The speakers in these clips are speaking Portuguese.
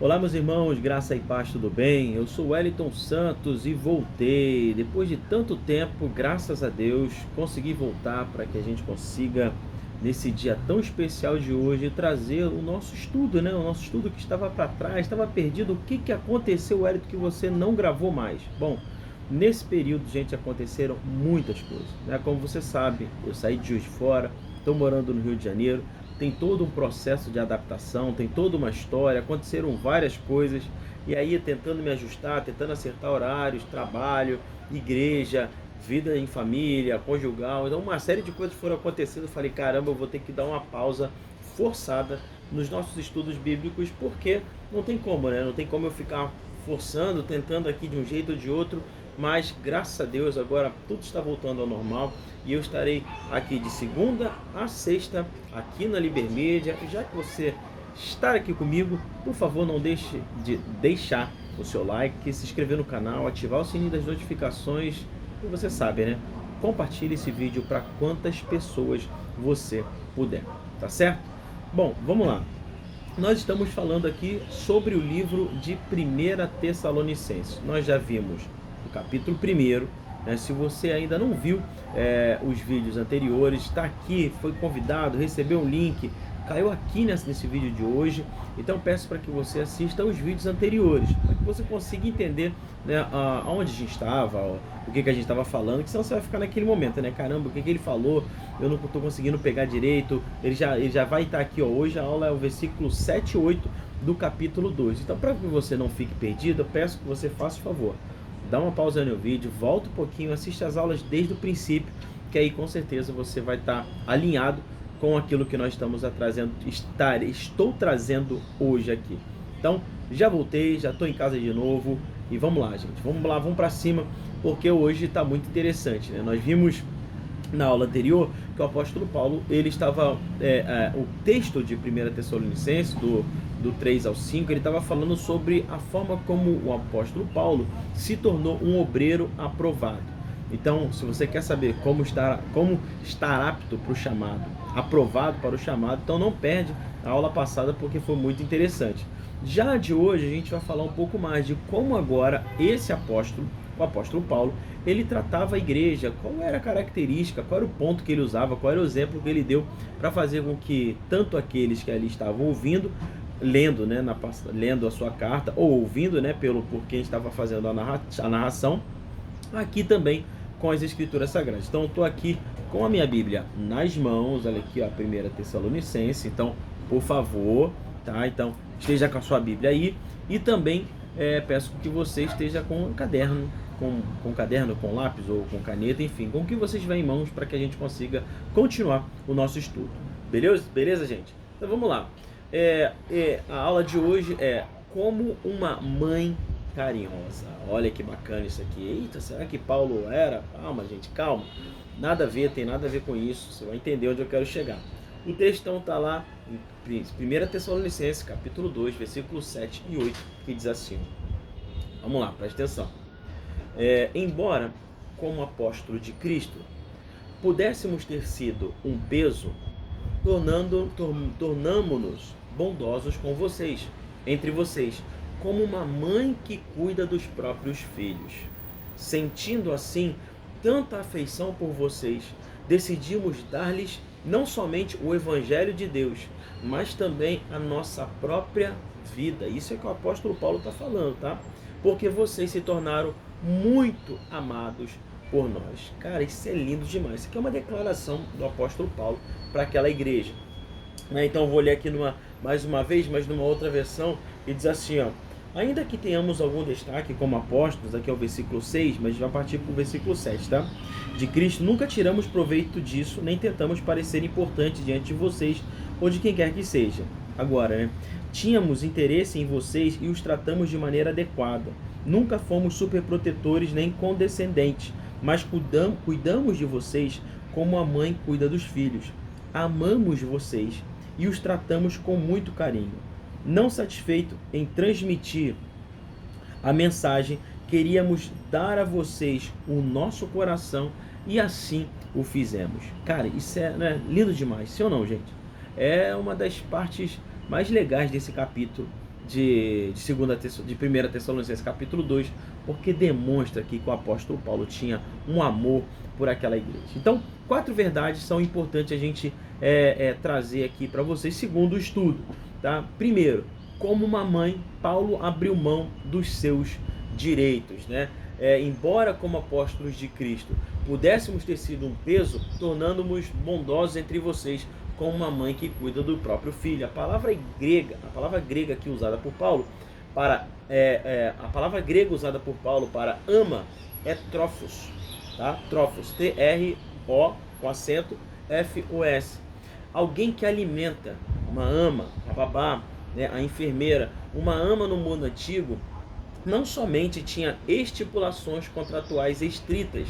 Olá, meus irmãos, graça e paz, tudo bem? Eu sou Wellington Santos e voltei. Depois de tanto tempo, graças a Deus, consegui voltar para que a gente consiga, nesse dia tão especial de hoje, trazer o nosso estudo, né? O nosso estudo que estava para trás, estava perdido. O que aconteceu, Wellington, que você não gravou mais? Bom, nesse período, gente, aconteceram muitas coisas, né? Como você sabe, eu saí de Juiz de Fora, estou morando no Rio de Janeiro. Tem todo um processo de adaptação, tem toda uma história, aconteceram várias coisas, e aí tentando me ajustar, tentando acertar horários, trabalho, igreja, vida em família, conjugal, então uma série de coisas foram acontecendo. Eu falei, caramba, eu vou ter que dar uma pausa forçada nos nossos estudos bíblicos, porque não tem como, né? Não tem como eu ficar forçando, tentando aqui de um jeito ou de outro, mas graças a Deus agora tudo está voltando ao normal e eu estarei aqui de segunda a sexta aqui na Libermídia. Já que você está aqui comigo, por favor, não deixe de deixar o seu like, se inscrever no canal, ativar o sininho das notificações e você sabe, né? Compartilhe esse vídeo para quantas pessoas você puder, tá certo? Bom, vamos lá. Nós estamos falando aqui sobre o livro de 1 Tessalonicenses. Nós já vimos o capítulo 1, né? Se você ainda não viu os vídeos anteriores, está aqui, foi convidado, recebeu um link, caiu aqui nesse vídeo de hoje. Então peço para que você assista os vídeos anteriores, para que você consiga entender, né, aonde a gente estava, o que a gente estava falando, que senão você vai ficar naquele momento, né? Caramba, o que ele falou, eu não estou conseguindo pegar direito. Ele já vai estar aqui, ó. Hoje a aula é o versículo 7 e 8 do capítulo 2. Então, para que você não fique perdido, eu peço que você faça o favor, dá uma pausa no vídeo, volta um pouquinho, assiste as aulas desde o princípio, que aí com certeza você vai estar alinhado com aquilo que nós estamos trazendo, estou trazendo hoje aqui. Então, já voltei, já estou em casa de novo e vamos lá, gente. Vamos lá, vamos para cima, porque hoje está muito interessante, né? Nós vimos na aula anterior que o apóstolo Paulo, ele estava, o texto de 1 Tessalonicenses, do 3 ao 5, ele estava falando sobre a forma como o apóstolo Paulo se tornou um obreiro aprovado. Então, se você quer saber como estar apto para o chamado, aprovado para o chamado, então não perde a aula passada, porque foi muito interessante. Já de hoje a gente vai falar um pouco mais de como agora esse apóstolo, o apóstolo Paulo, ele tratava a igreja, qual era a característica, qual era o ponto que ele usava, qual era o exemplo que ele deu para fazer com que tanto aqueles que ali estavam ouvindo, lendo, né, lendo a sua carta, ou ouvindo, né, por quem estava fazendo a narração, aqui também com as escrituras sagradas. Então eu estou aqui com a minha Bíblia nas mãos, olha aqui, ó, 1 Tessalonicenses. Então, por favor, tá? Então, esteja com a sua Bíblia aí, e também peço que você esteja com um caderno, com lápis ou com caneta, enfim, com o que você tiver em mãos, para que a gente consiga continuar o nosso estudo. Beleza, gente? Então vamos lá. A aula de hoje é como uma mãe carinhosa. Olha que bacana isso aqui. Eita, será que Paulo era? Calma, gente, calma. Nada a ver, tem nada a ver com isso. Você vai entender onde eu quero chegar. O textão está lá em 1 Tessalonicenses, capítulo 2, versículos 7 e 8, que diz assim. Vamos lá, presta atenção. Embora, como apóstolo de Cristo, pudéssemos ter sido um peso, tornamo-nos bondosos com vocês, entre vocês, como uma mãe que cuida dos próprios filhos. Sentindo assim tanta afeição por vocês, decidimos dar-lhes não somente o Evangelho de Deus, mas também a nossa própria vida. Isso é que o apóstolo Paulo está falando, tá? Porque vocês se tornaram muito amados por nós. Cara, isso é lindo demais. Isso aqui é uma declaração do apóstolo Paulo para aquela igreja. Então eu vou ler aqui mais uma vez, mas numa outra versão, e diz assim, ó: ainda que tenhamos algum destaque como apóstolos, aqui é o versículo 6, mas vai partir para o versículo 7, tá? De Cristo, nunca tiramos proveito disso, nem tentamos parecer importante diante de vocês ou de quem quer que seja. Agora, né? Tínhamos interesse em vocês e os tratamos de maneira adequada. Nunca fomos superprotetores nem condescendentes, mas cuidamos de vocês como a mãe cuida dos filhos. Amamos vocês e os tratamos com muito carinho. Não satisfeito em transmitir a mensagem, queríamos dar a vocês o nosso coração e assim o fizemos. Cara, isso é, né, lindo demais, sim ou não, gente? É uma das partes mais legais desse capítulo, de 1 Tessalonicenses capítulo 2, porque demonstra aqui que o apóstolo Paulo tinha um amor por aquela igreja. Então, 4 verdades são importantes a gente trazer aqui para vocês, segundo o estudo. Tá? Primeiro, como uma mãe, Paulo abriu mão dos seus direitos, né? Embora como apóstolos de Cristo pudéssemos ter sido um peso, tornando-nos bondosos entre vocês, como uma mãe que cuida do próprio filho. A palavra grega aqui usada por Paulo para a palavra grega usada por Paulo para ama é trófos, tá? Trófos, T-R-O com acento F-O-S. Alguém que alimenta, uma ama, a babá, né, a enfermeira. Uma ama no mundo antigo não somente tinha estipulações contratuais estritas,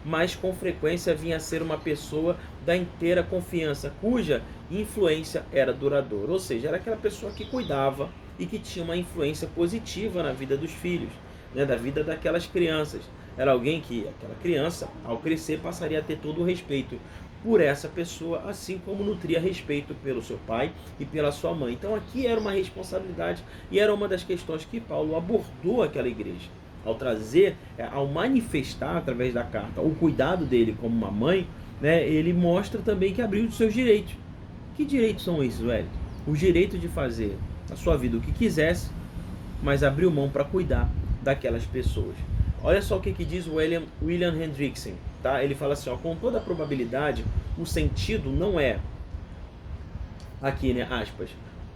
mas com frequência vinha a ser uma pessoa da inteira confiança, cuja influência era duradoura. Ou seja, era aquela pessoa que cuidava e que tinha uma influência positiva na vida dos filhos, né, da vida daquelas crianças. Era alguém que, aquela criança, ao crescer, passaria a ter todo o respeito por essa pessoa, assim como nutria respeito pelo seu pai e pela sua mãe. Então aqui era uma responsabilidade e era uma das questões que Paulo abordou aquela igreja. Ao trazer, ao manifestar através da carta o cuidado dele como uma mãe, né, ele mostra também que abriu os seus direitos. Que direitos são esses, Wellington? O direito de fazer na sua vida o que quisesse, mas abriu mão para cuidar daquelas pessoas. Olha só o que diz William Hendrickson, tá? Ele fala assim, ó, com toda a probabilidade, o sentido não é, aqui, né, aspas,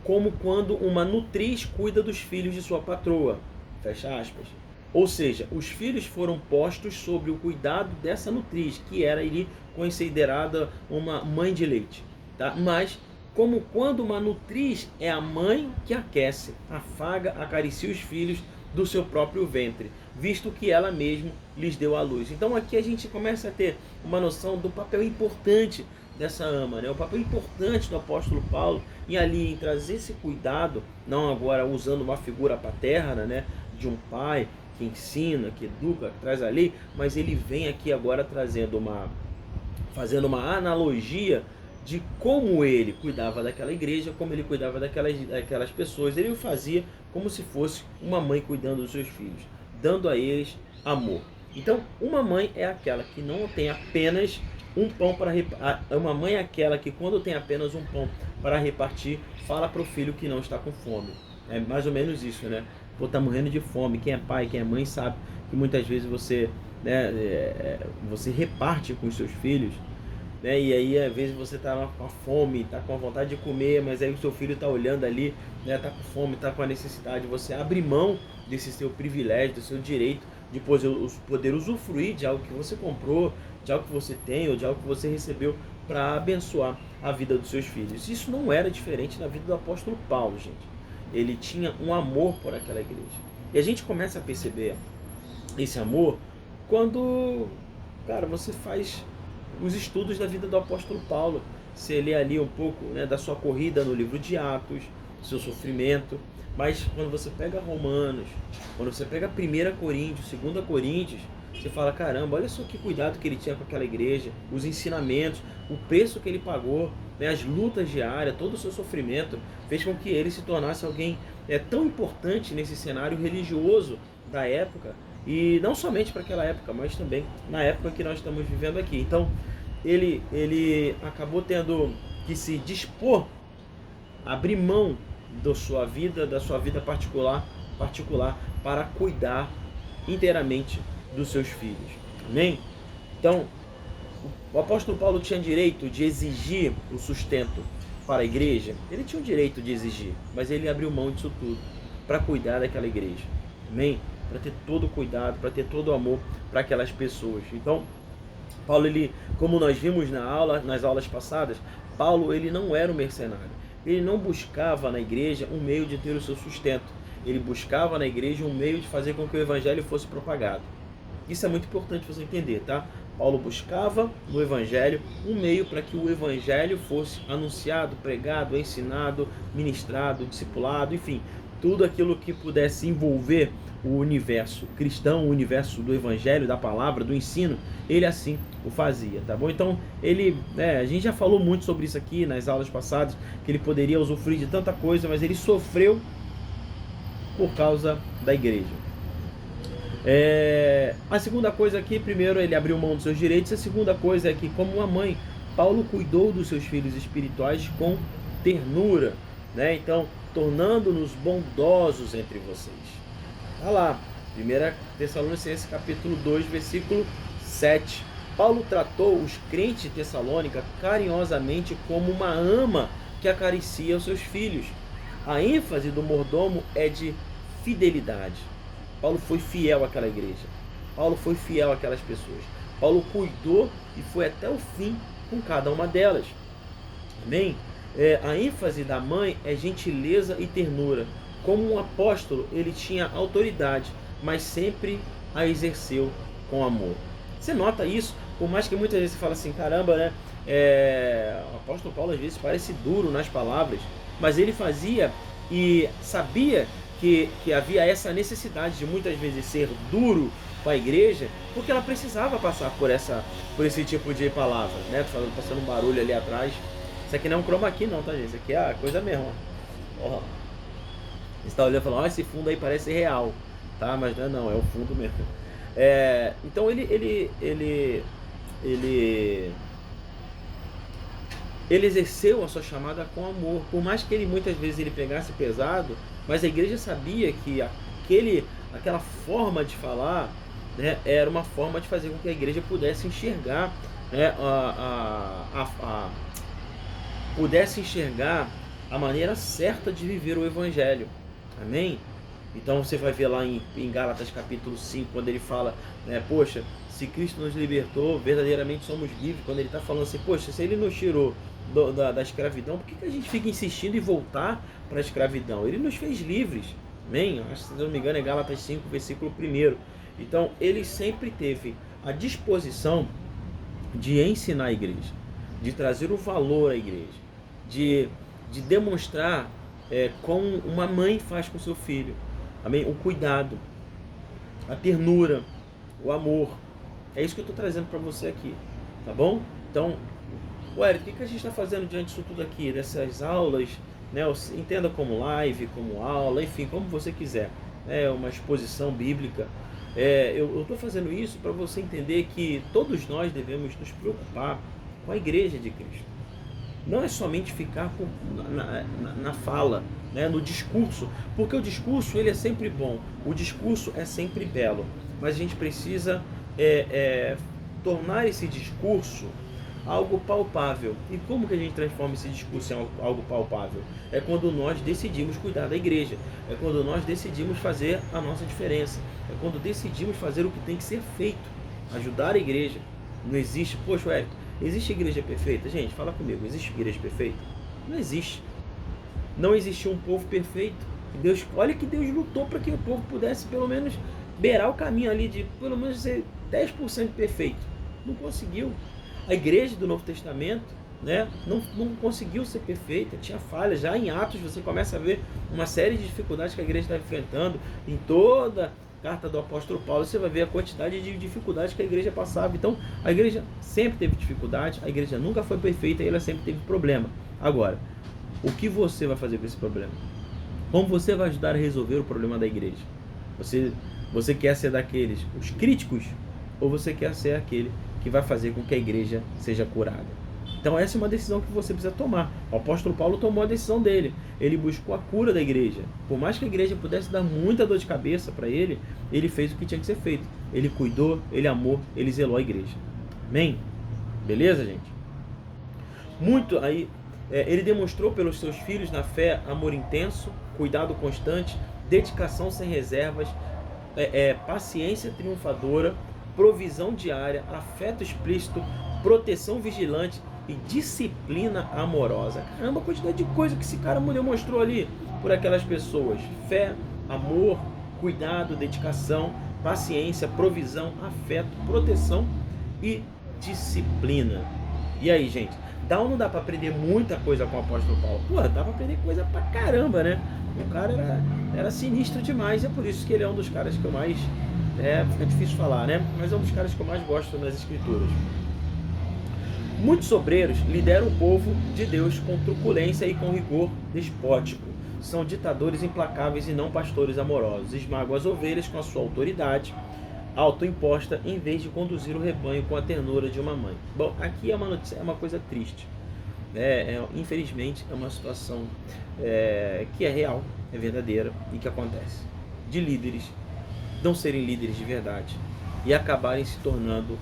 como quando uma nutriz cuida dos filhos de sua patroa, fecha aspas. Ou seja, os filhos foram postos sob o cuidado dessa nutriz, que era ali considerada uma mãe de leite, tá? Mas como quando uma nutriz é a mãe que aquece, afaga, acaricia os filhos do seu próprio ventre, visto que ela mesma lhes deu à luz. Então aqui a gente começa a ter uma noção do papel importante dessa ama, né? O papel importante do apóstolo Paulo em trazer esse cuidado, não agora usando uma figura paterna, né, de um pai que ensina, que educa, que traz a lei, mas ele vem aqui agora fazendo uma analogia de como ele cuidava daquela igreja, como ele cuidava daquelas pessoas. Ele o fazia como se fosse uma mãe cuidando dos seus filhos, dando a eles amor. Então, uma mãe é aquela que não tem apenas um pão para repartir. Uma mãe é aquela que, quando tem apenas um pão para repartir, fala para o filho que não está com fome. É mais ou menos isso, né? Pô, tá morrendo de fome. Quem é pai, quem é mãe sabe que muitas vezes você, né, você reparte com os seus filhos, né? E aí às vezes você tá com a fome, tá com a vontade de comer, mas aí o seu filho tá olhando ali, né, tá com fome, tá com a necessidade. Você abre mão desse seu privilégio, do seu direito de poder usufruir de algo que você comprou, de algo que você tem ou de algo que você recebeu para abençoar a vida dos seus filhos. Isso não era diferente na vida do apóstolo Paulo, gente. Ele tinha um amor por aquela igreja. E a gente começa a perceber esse amor quando, cara, você faz os estudos da vida do apóstolo Paulo. Você lê ali um pouco, né, da sua corrida no livro de Atos, do seu sofrimento. Mas quando você pega Romanos, quando você pega 1 Coríntios, 2 Coríntios, você fala, caramba, olha só que cuidado que ele tinha com aquela igreja, os ensinamentos, o preço que ele pagou, né, as lutas diárias, todo o seu sofrimento, fez com que ele se tornasse alguém tão importante nesse cenário religioso da época, e não somente para aquela época, mas também na época que nós estamos vivendo aqui. Então, ele acabou tendo que se dispor, abrir mão da sua vida particular para cuidar inteiramente dos seus filhos. Amém? Então, o apóstolo Paulo tinha direito de exigir o sustento para a igreja. Ele tinha o direito de exigir, mas ele abriu mão disso tudo para cuidar daquela igreja. Amém? Para ter todo o cuidado, para ter todo o amor para aquelas pessoas. Então, Paulo, ele, como nós vimos nas aulas passadas, Paulo, ele não era um mercenário. Ele não buscava na igreja um meio de ter o seu sustento. Ele buscava na igreja um meio de fazer com que o evangelho fosse propagado. Isso é muito importante você entender, tá? Paulo buscava no evangelho um meio para que o evangelho fosse anunciado, pregado, ensinado, ministrado, discipulado, enfim, tudo aquilo que pudesse envolver o universo cristão, o universo do evangelho, da palavra, do ensino, ele assim o fazia, tá bom? Então, a gente já falou muito sobre isso aqui nas aulas passadas, que ele poderia usufruir de tanta coisa, mas ele sofreu por causa da igreja. A segunda coisa aqui, primeiro, ele abriu mão dos seus direitos. A segunda coisa é que, como uma mãe, Paulo cuidou dos seus filhos espirituais com ternura, né? Então, tornando-nos bondosos entre vocês. Olha lá, 1 Tessalonicenses capítulo 2, versículo 7. Paulo tratou os crentes de Tessalônica carinhosamente como uma ama que acaricia os seus filhos. A ênfase do mordomo é de fidelidade. Paulo foi fiel àquela igreja. Paulo foi fiel àquelas pessoas. Paulo cuidou e foi até o fim com cada uma delas. Amém? A ênfase da mãe é gentileza e ternura. Como um apóstolo, ele tinha autoridade, mas sempre a exerceu com amor. Você nota isso? Por mais que muitas vezes você fala assim, caramba, né? O apóstolo Paulo às vezes parece duro nas palavras, mas ele fazia e sabia que havia essa necessidade de muitas vezes ser duro com a igreja, porque ela precisava passar por esse tipo de palavra, né? Passando um barulho ali atrás. Isso aqui não é um chroma key não, tá, gente? Isso aqui é a coisa mesmo. Ó. Você está olhando e falando, esse fundo aí parece real, tá? Mas não, é o fundo mesmo. Então ele exerceu a sua chamada com amor, por mais que ele muitas vezes ele pegasse pesado, mas a igreja sabia que aquela forma de falar, né, era uma forma de fazer com que a igreja pudesse enxergar, né, pudesse enxergar a maneira certa de viver o evangelho. Amém? Então você vai ver lá em Gálatas capítulo 5, quando ele fala, né, poxa, se Cristo nos libertou, verdadeiramente somos livres. Quando ele está falando assim, poxa, se ele nos tirou da escravidão, por que a gente fica insistindo em voltar para a escravidão? Ele nos fez livres. Amém? Acho que, se não me engano, é Gálatas 5, versículo 1. Então, ele sempre teve a disposição de ensinar a igreja, de trazer o valor à igreja, de demonstrar como uma mãe faz com seu filho. Amém? O cuidado, a ternura, o amor. É isso que eu estou trazendo para você aqui, tá bom? Então, o que a gente está fazendo diante disso tudo aqui, dessas aulas, né? Entenda como live, como aula, enfim, como você quiser, uma exposição bíblica. Eu estou fazendo isso para você entender que todos nós devemos nos preocupar com a igreja de Cristo. Não é somente ficar na fala, né, no discurso, porque o discurso ele é sempre bom, o discurso é sempre belo, mas a gente precisa tornar esse discurso algo palpável. E como que a gente transforma esse discurso em algo palpável? É quando nós decidimos cuidar da igreja, é quando nós decidimos fazer a nossa diferença, é quando decidimos fazer o que tem que ser feito, ajudar a igreja. Não existe, poxa, Wellington, existe igreja perfeita? Gente, fala comigo, existe igreja perfeita? Não existe. Não existiu um povo perfeito. Olha que Deus lutou para que o povo pudesse pelo menos beirar o caminho ali de pelo menos ser 10% perfeito. Não conseguiu. A igreja do Novo Testamento, né, não conseguiu ser perfeita, tinha falhas. Já em Atos você começa a ver uma série de dificuldades que a igreja está enfrentando. Em toda a carta do apóstolo Paulo você vai ver a quantidade de dificuldades que a igreja passava. Então a igreja sempre teve dificuldade, a igreja nunca foi perfeita e ela sempre teve problema. Agora, o que você vai fazer com esse problema? Como você vai ajudar a resolver o problema da igreja? Você quer ser daqueles, os críticos, ou você quer ser aquele que vai fazer com que a igreja seja curada? Então essa é uma decisão que você precisa tomar. O apóstolo Paulo tomou a decisão dele. Ele buscou a cura da igreja. Por mais que a igreja pudesse dar muita dor de cabeça para ele, ele fez o que tinha que ser feito. Ele cuidou, ele amou, ele zelou a igreja. Amém? Beleza, gente? Ele demonstrou pelos seus filhos na fé amor intenso, cuidado constante, dedicação sem reservas, paciência triunfadora, provisão diária, afeto explícito, proteção vigilante e disciplina amorosa. Caramba, a quantidade de coisa que esse cara demonstrou ali por aquelas pessoas. Fé, amor, cuidado, dedicação, paciência, provisão, afeto, proteção e disciplina. E aí, gente? Dá ou não dá para aprender muita coisa com o apóstolo Paulo? Pô, dá para aprender coisa pra caramba, né? O cara era sinistro demais. É por isso que ele é um dos caras que eu mais... fica difícil falar, né? Mas é um dos caras que eu mais gosto nas escrituras. Muitos obreiros lideram o povo de Deus com truculência e com rigor despótico. São ditadores implacáveis e não pastores amorosos. Esmagam as ovelhas com a sua autoridade autoimposta, em vez de conduzir o rebanho com a ternura de uma mãe. Bom, aqui é uma notícia, é uma coisa triste. Infelizmente, é uma situação que é real, é verdadeira e que acontece. De líderes não serem líderes de verdade e acabarem se tornando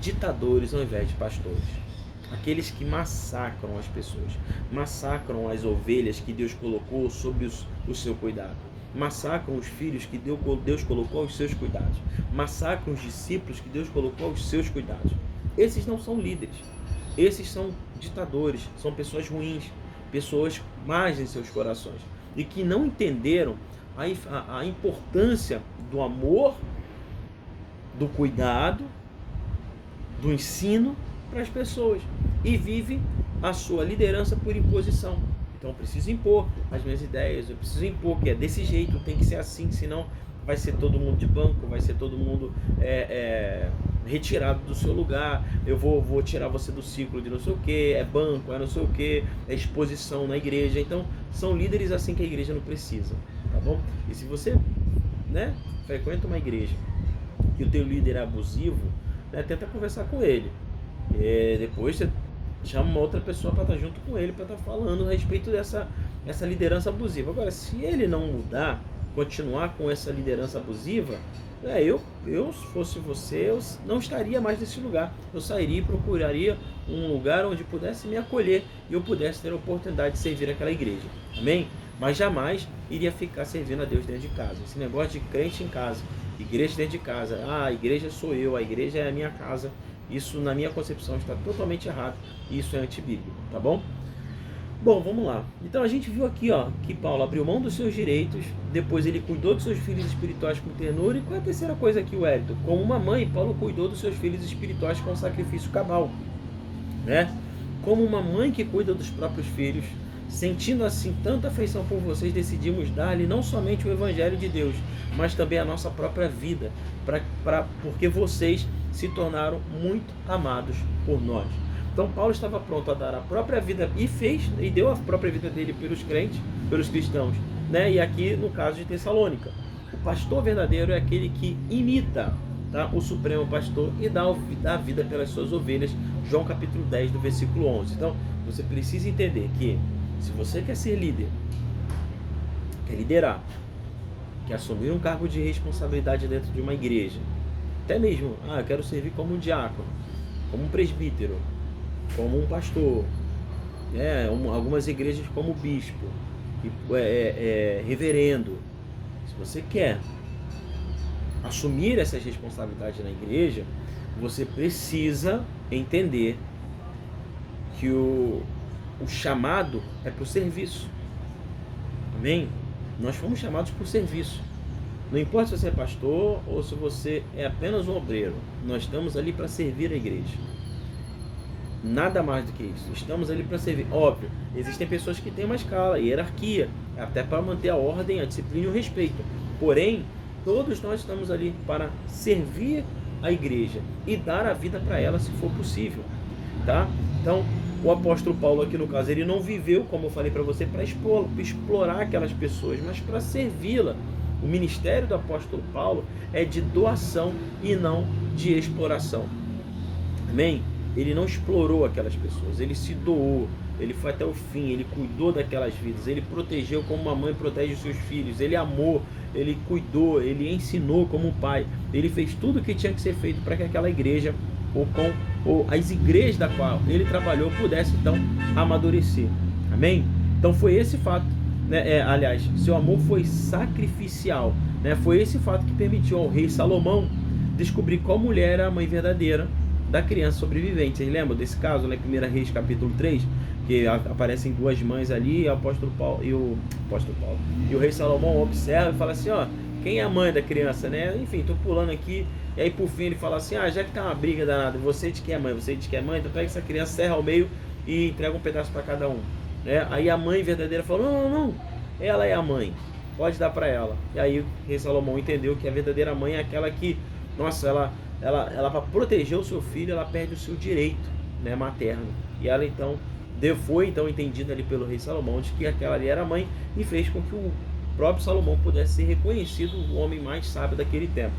ditadores ao invés de pastores. Aqueles que massacram as pessoas, massacram as ovelhas que Deus colocou sob o seu cuidado, massacram os filhos que Deus colocou aos seus cuidados, massacram os discípulos que Deus colocou aos seus cuidados. Esses não são líderes, esses são ditadores, são pessoas ruins, pessoas más em seus corações e que não entenderam a importância do amor, do cuidado, do ensino para as pessoas e vive a sua liderança por imposição. Então eu preciso impor as minhas ideias, eu preciso impor que é desse jeito, tem que ser assim, senão vai ser todo mundo de banco, vai ser todo mundo retirado do seu lugar, eu vou tirar você do ciclo de não sei o que, é banco, é não sei o que, é exposição na igreja. Então são líderes assim que a igreja não precisa, tá bom? E se você frequenta uma igreja e o teu líder é abusivo, tenta conversar com ele. Depois você chama uma outra pessoa para estar junto com ele, para estar falando a respeito dessa liderança abusiva. Agora, se ele não mudar, continuar com essa liderança abusiva, eu se fosse você, eu não estaria mais nesse lugar. Eu sairia e procuraria um lugar onde pudesse me acolher e eu pudesse ter a oportunidade de servir aquela igreja. Amém? Mas jamais iria ficar servindo a Deus dentro de casa. Esse negócio de crente em casa, igreja dentro de casa, a igreja sou eu, a igreja é a minha casa, isso na minha concepção está totalmente errado e isso é antibíblico, tá bom? Bom, vamos lá. Então a gente viu aqui que Paulo abriu mão dos seus direitos, depois ele cuidou dos seus filhos espirituais com ternura. E qual é a terceira coisa aqui, Wellington? Como uma mãe, Paulo cuidou dos seus filhos espirituais com sacrifício cabal, Como uma mãe que cuida dos próprios filhos, sentindo assim tanta afeição por vocês, decidimos dar-lhe não somente o Evangelho de Deus, mas também a nossa própria vida, porque vocês se tornaram muito amados por nós. Então Paulo estava pronto a dar a própria vida e deu a própria vida dele pelos crentes, pelos cristãos, E aqui no caso de Tessalônica, o pastor verdadeiro é aquele que imita o supremo pastor e dá a vida pelas suas ovelhas. João capítulo 10 do versículo 11. Então você precisa entender que se você quer ser líder, quer liderar, quer assumir um cargo de responsabilidade dentro de uma igreja, até mesmo, eu quero servir como um diácono, como um presbítero, como um pastor, algumas igrejas como bispo, reverendo. Se você quer assumir essas responsabilidades na igreja, você precisa entender que o chamado é para o serviço. Amém? Nós fomos chamados por serviço. Não importa se você é pastor ou se você é apenas um obreiro, nós estamos ali para servir a igreja. Nada mais do que isso. Estamos ali para servir. Óbvio, existem pessoas que têm uma escala, hierarquia, até para manter a ordem, a disciplina e o respeito. Porém, todos nós estamos ali para servir a igreja e dar a vida para ela se for possível, tá? Então, o apóstolo Paulo aqui no caso, ele não viveu, como eu falei para você, para explorar aquelas pessoas, mas para servi-la. O ministério do apóstolo Paulo é de doação e não de exploração. Amém? Ele não explorou aquelas pessoas, ele se doou, ele foi até o fim, ele cuidou daquelas vidas, ele protegeu como uma mãe protege os seus filhos, ele amou, ele cuidou, ele ensinou como um pai, ele fez tudo o que tinha que ser feito para que aquela igreja, ou as igrejas da qual ele trabalhou, pudesse então amadurecer. Amém? Então foi esse fato, aliás, seu amor foi sacrificial, foi esse fato que permitiu ao rei Salomão descobrir qual mulher era a mãe verdadeira da criança sobrevivente. Vocês lembram desse caso, 1 Reis capítulo 3, que aparecem duas mães ali, o apóstolo Paulo e o rei Salomão observa e fala assim, quem é a mãe da criança, Enfim, tô pulando aqui, e aí por fim ele fala assim, já que tá uma briga danada, você diz que é mãe, você diz que é mãe, então pega essa criança, serra ao meio e entrega um pedaço para cada um. Aí a mãe verdadeira falou, não, ela é a mãe, pode dar para ela. E aí o rei Salomão entendeu que a verdadeira mãe é aquela que, nossa, ela para proteger o seu filho, ela perde o seu direito, né, materno. E ela então foi então entendida ali pelo rei Salomão de que aquela ali era a mãe, e fez com que o próprio Salomão pudesse ser reconhecido o homem mais sábio daquele tempo,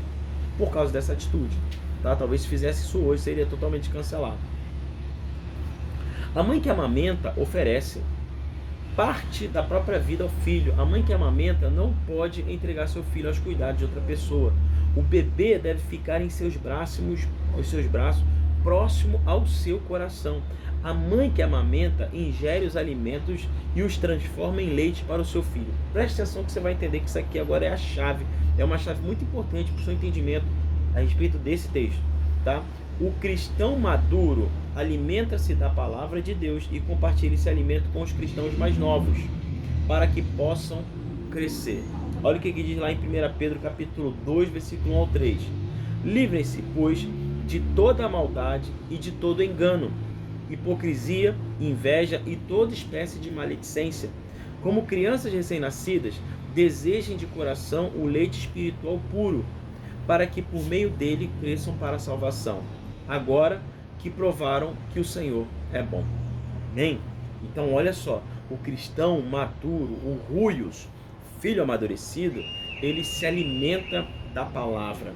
por causa dessa atitude. Tá? Talvez se fizesse isso hoje seria totalmente cancelado. A mãe que amamenta oferece parte da própria vida ao filho. A mãe que amamenta não pode entregar seu filho aos cuidados de outra pessoa. O bebê deve ficar em seus braços, próximo ao seu coração. A mãe que amamenta ingere os alimentos e os transforma em leite para o seu filho. Preste atenção que você vai entender que isso aqui agora é a chave. É uma chave muito importante para o seu entendimento a respeito desse texto, tá? O cristão maduro alimenta-se da palavra de Deus e compartilha esse alimento com os cristãos mais novos, para que possam crescer. Olha o que diz lá em 1 Pedro capítulo 2, versículo 1 ao 3. Livrem-se, pois, de toda a maldade e de todo engano, hipocrisia, inveja e toda espécie de maledicência. Como crianças recém-nascidas, desejem de coração o leite espiritual puro, para que por meio dele cresçam para a salvação, agora que provaram que o Senhor é bom. Amém? Então olha só, o cristão maduro, o ruios, filho amadurecido, ele se alimenta da palavra.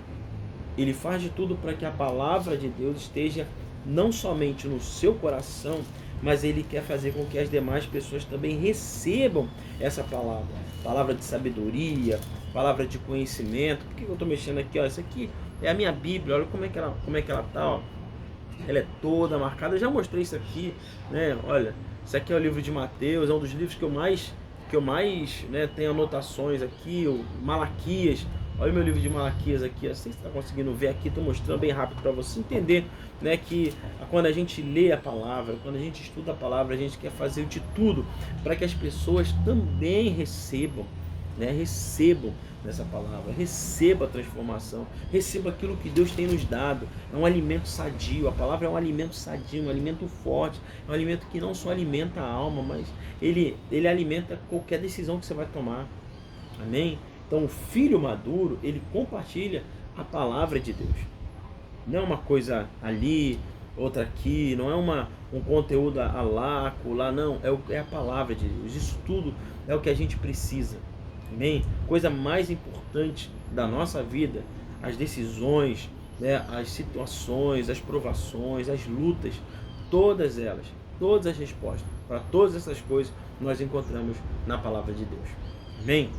Ele faz de tudo para que a palavra de Deus esteja não somente no seu coração, mas ele quer fazer com que as demais pessoas também recebam essa palavra. Palavra de sabedoria, palavra de conhecimento. Por que eu estou mexendo aqui? Ó, isso aqui é a minha Bíblia, olha como é que ela está, ó. Ela é toda marcada, eu já mostrei isso aqui, né? Olha, isso aqui é o livro de Mateus, é um dos livros que eu mais né, tenho anotações aqui, o Malaquias. Olha o meu livro de Malaquias aqui, assim você está conseguindo ver aqui, estou mostrando bem rápido para você entender, né, que quando a gente lê a palavra, quando a gente estuda a palavra, a gente quer fazer de tudo para que as pessoas também recebam, né, recebam nessa palavra, receba a transformação, receba aquilo que Deus tem nos dado. É um alimento sadio, a palavra é um alimento sadio, um alimento forte, é um alimento que não só alimenta a alma, mas ele alimenta qualquer decisão que você vai tomar. Amém? Então o filho maduro, ele compartilha a palavra de Deus. Não é uma coisa ali, outra aqui, não é um conteúdo a lá, não, é a palavra de Deus. Isso tudo é o que a gente precisa. Amém? Coisa mais importante da nossa vida, as decisões, né, as situações, as provações, as lutas, todas elas, todas as respostas para todas essas coisas nós encontramos na palavra de Deus. Amém?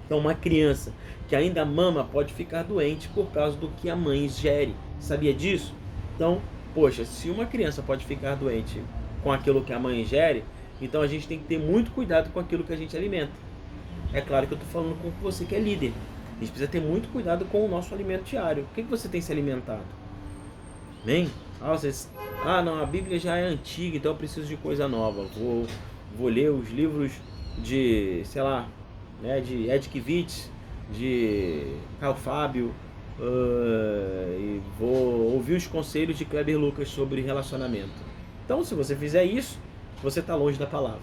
Então uma criança que ainda mama pode ficar doente por causa do que a mãe ingere. Sabia disso? Então, poxa, se uma criança pode ficar doente com aquilo que a mãe ingere, então a gente tem que ter muito cuidado com aquilo que a gente alimenta. É claro que eu estou falando com você que é líder. A gente precisa ter muito cuidado com o nosso alimento diário. O que você tem se alimentado? Amém? Não, a Bíblia já é antiga, então eu preciso de coisa nova. Vou ler os livros de, sei lá, né, de Ed Kivitz, de Carl Fábio, e vou ouvir os conselhos de Kleber Lucas sobre relacionamento. Então, se você fizer isso, você está longe da palavra.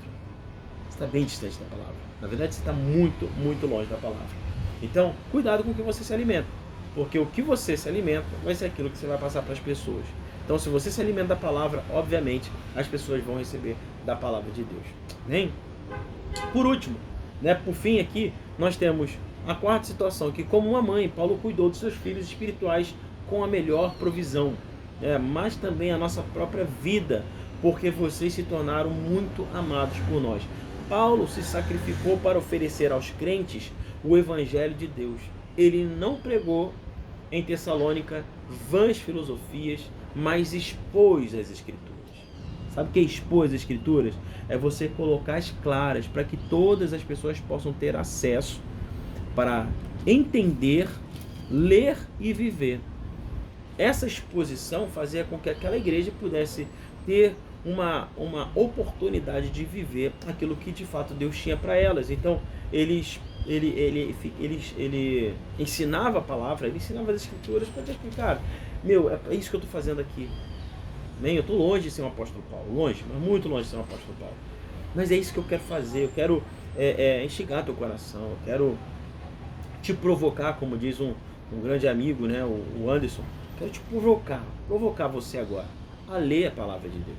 Você está bem distante da palavra. Na verdade, você está muito, muito longe da palavra. Então, cuidado com o que você se alimenta, porque o que você se alimenta vai ser aquilo que você vai passar para as pessoas. Então, se você se alimenta da palavra, obviamente, as pessoas vão receber da palavra de Deus. Amém? Por último, né, por fim aqui, nós temos a quarta situação, que como uma mãe, Paulo cuidou dos seus filhos espirituais com a melhor provisão, mas também a nossa própria vida, porque vocês se tornaram muito amados por nós. Paulo se sacrificou para oferecer aos crentes o Evangelho de Deus. Ele não pregou em Tessalônica vãs filosofias, mas expôs as Escrituras. Sabe o que é expor as Escrituras? É você colocar as claras para que todas as pessoas possam ter acesso para entender, ler e viver. Essa exposição fazia com que aquela igreja pudesse ter uma oportunidade de viver aquilo que de fato Deus tinha para elas. Então ele ensinava a palavra, ele ensinava as Escrituras para te explicar. É isso que eu estou fazendo aqui. Eu estou longe de ser um apóstolo Paulo, longe, mas muito longe de ser um apóstolo Paulo. Mas é isso que eu quero fazer, eu quero instigar teu coração, eu quero te provocar, como diz um grande amigo, né, o Anderson. Quero te provocar você agora a ler a palavra de Deus.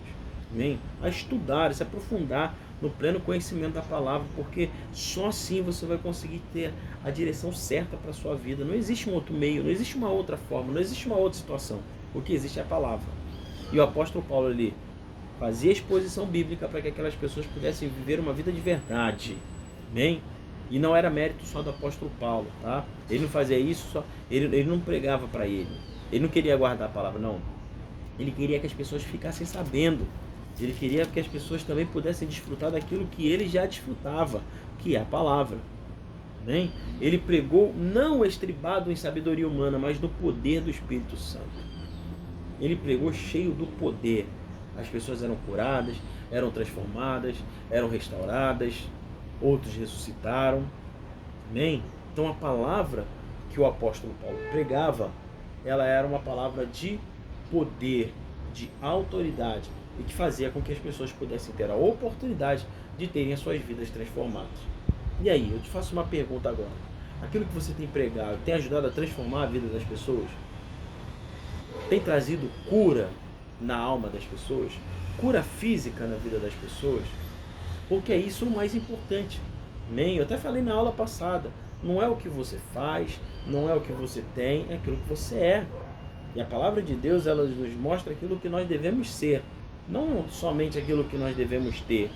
Amém? A estudar, a se aprofundar no pleno conhecimento da palavra, porque só assim você vai conseguir ter a direção certa para a sua vida. Não existe um outro meio, não existe uma outra forma, não existe uma outra situação. O que existe é a palavra. E o apóstolo Paulo ali fazia exposição bíblica para que aquelas pessoas pudessem viver uma vida de verdade. Amém? E não era mérito só do apóstolo Paulo, tá? Ele não fazia isso só, ele não pregava para ele. Ele não queria guardar a palavra, não. Ele queria que as pessoas ficassem sabendo. Ele queria que as pessoas também pudessem desfrutar daquilo que ele já desfrutava, que é a palavra. Amém? Ele pregou não estribado em sabedoria humana, mas no poder do Espírito Santo. Ele pregou cheio do poder. As pessoas eram curadas, eram transformadas, eram restauradas, outros ressuscitaram. Amém? Então a palavra que o apóstolo Paulo pregava, ela era uma palavra de poder, de autoridade, e que fazia com que as pessoas pudessem ter a oportunidade de terem as suas vidas transformadas. E aí, eu te faço uma pergunta agora. Aquilo que você tem pregado tem ajudado a transformar a vida das pessoas? Tem trazido cura na alma das pessoas? Cura física na vida das pessoas? Porque é isso o mais importante. Amém? Eu até falei na aula passada. Não é o que você faz, não é o que você tem, é aquilo que você é. E a palavra de Deus, ela nos mostra aquilo que nós devemos ser. Não somente aquilo que nós devemos ter,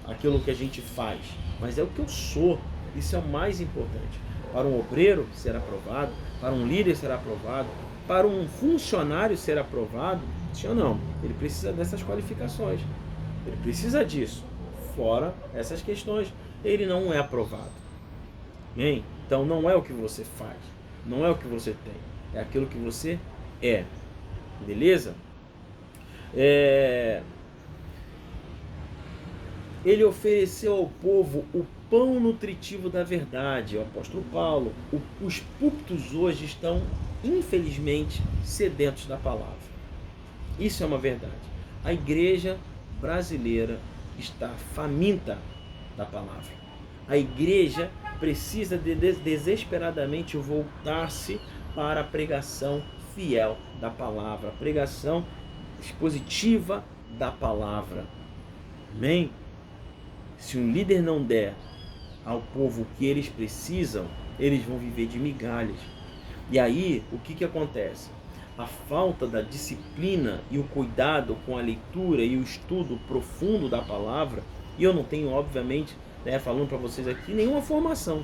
aquilo que a gente faz, mas é o que eu sou. Isso é o mais importante. Para um obreiro ser aprovado, para um líder ser aprovado, para um funcionário ser aprovado, sim ou não? Ele precisa dessas qualificações. Ele precisa disso. Fora essas questões, ele não é aprovado. Amém? Então não é o que você faz, não é o que você tem, é aquilo que você é. Beleza? Ele ofereceu ao povo o pão nutritivo da verdade. O apóstolo Paulo, os púlpitos hoje estão, infelizmente, sedentos da palavra. Isso é uma verdade. A igreja brasileira está faminta da palavra. A igreja precisa desesperadamente voltar-se para a pregação fiel da palavra, a pregação expositiva da palavra. Amém? Se um líder não der ao povo o que eles precisam, eles vão viver de migalhas. E aí, o que acontece? A falta da disciplina e o cuidado com a leitura e o estudo profundo da palavra, e eu não tenho, obviamente, falando para vocês aqui, nenhuma formação,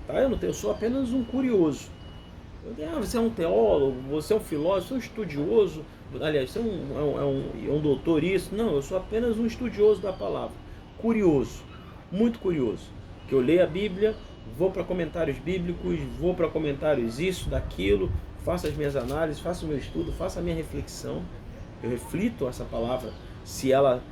tá? Eu sou apenas um curioso. Você é um teólogo, você é um filósofo, você é um estudioso, aliás, você é um doutor isso. Não, eu sou apenas um estudioso da palavra, curioso, muito curioso, que eu leio a Bíblia, vou para comentários bíblicos, vou para comentários isso, daquilo, faço as minhas análises, faço o meu estudo, faço a minha reflexão, eu reflito essa palavra, se ela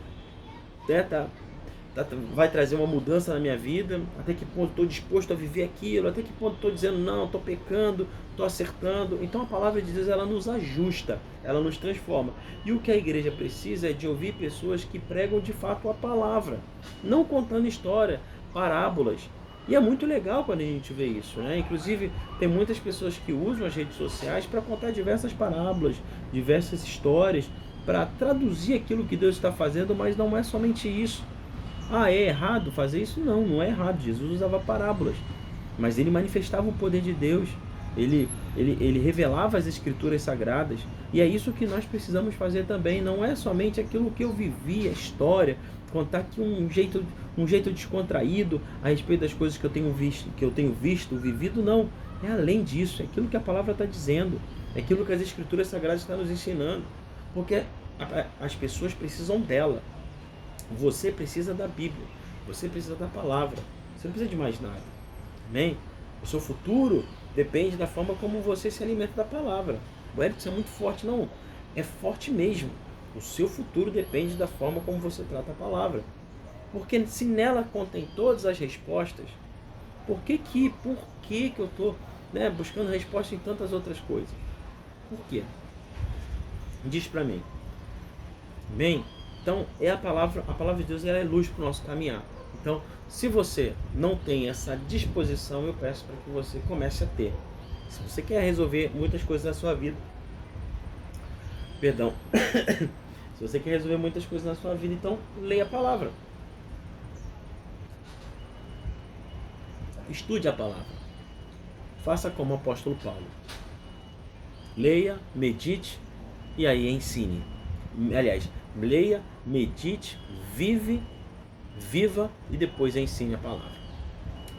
vai trazer uma mudança na minha vida, até que ponto estou disposto a viver aquilo, até que ponto estou dizendo não, estou pecando, estou acertando. Então a palavra de Deus, ela nos ajusta, ela nos transforma. E o que a igreja precisa é de ouvir pessoas que pregam de fato a palavra, não contando história, parábolas. E é muito legal quando a gente vê isso, né? Inclusive tem muitas pessoas que usam as redes sociais para contar diversas parábolas, diversas histórias, para traduzir aquilo que Deus está fazendo, mas não é somente isso. É errado fazer isso? Não, não é errado. Jesus usava parábolas, mas ele manifestava o poder de Deus, ele revelava as escrituras sagradas, e é isso que nós precisamos fazer também. Não é somente aquilo que eu vivi, a história, contar aqui um jeito descontraído a respeito das coisas que eu tenho visto, vivido, não. É além disso, é aquilo que a palavra está dizendo, é aquilo que as escrituras sagradas estão nos ensinando, porque as pessoas precisam dela. Você precisa da Bíblia, você precisa da palavra, você não precisa de mais nada. Amém? O seu futuro depende da forma como você se alimenta da palavra. O Érico, isso é muito forte, não, é forte mesmo. O seu futuro depende da forma como você trata a palavra, porque se nela contém todas as respostas, por que eu estou buscando resposta em tantas outras coisas? Por quê? Diz para mim. Amém? Então, a palavra de Deus, ela é luz para o nosso caminhar. Então, se você não tem essa disposição, eu peço para que você comece a ter. Se você quer resolver muitas coisas na sua vida, Se você quer resolver muitas coisas na sua vida, então leia a palavra. Estude a palavra. Faça como o apóstolo Paulo. Leia, medite e aí ensine. Aliás, leia, medite, viva e depois ensine a palavra.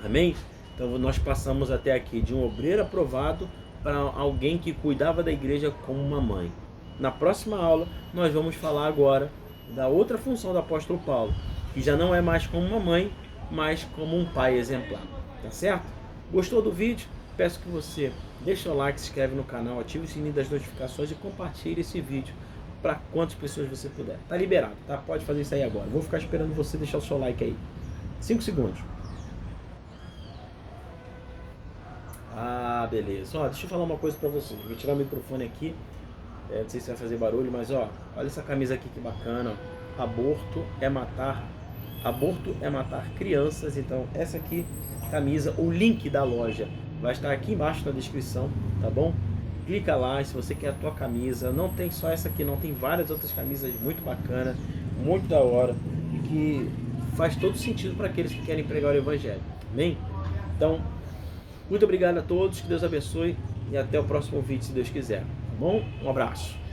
Amém? Então nós passamos até aqui de um obreiro aprovado para alguém que cuidava da igreja como uma mãe. Na próxima aula nós vamos falar agora da outra função do apóstolo Paulo, que já não é mais como uma mãe, mas como um pai exemplar. Tá certo? Gostou do vídeo? Peço que você deixe o like, se inscreve no canal, ative o sininho das notificações e compartilhe esse vídeo para quantas pessoas você puder. Tá liberado, tá? Pode fazer isso aí agora. Vou ficar esperando você deixar o seu like aí. 5 segundos. Ah, beleza. Ó, deixa eu falar uma coisa para você. Vou tirar o microfone aqui. Não sei se vai fazer barulho, mas ó, olha essa camisa aqui que bacana. Ó. Aborto é matar crianças. Então essa aqui camisa, o link da loja vai estar aqui embaixo na descrição, tá bom? Clica lá se você quer a tua camisa. Não tem só essa aqui não, tem várias outras camisas muito bacanas, muito da hora e que faz todo sentido para aqueles que querem pregar o evangelho. Amém? Então, muito obrigado a todos, que Deus abençoe e até o próximo vídeo, se Deus quiser. Tá bom? Um abraço.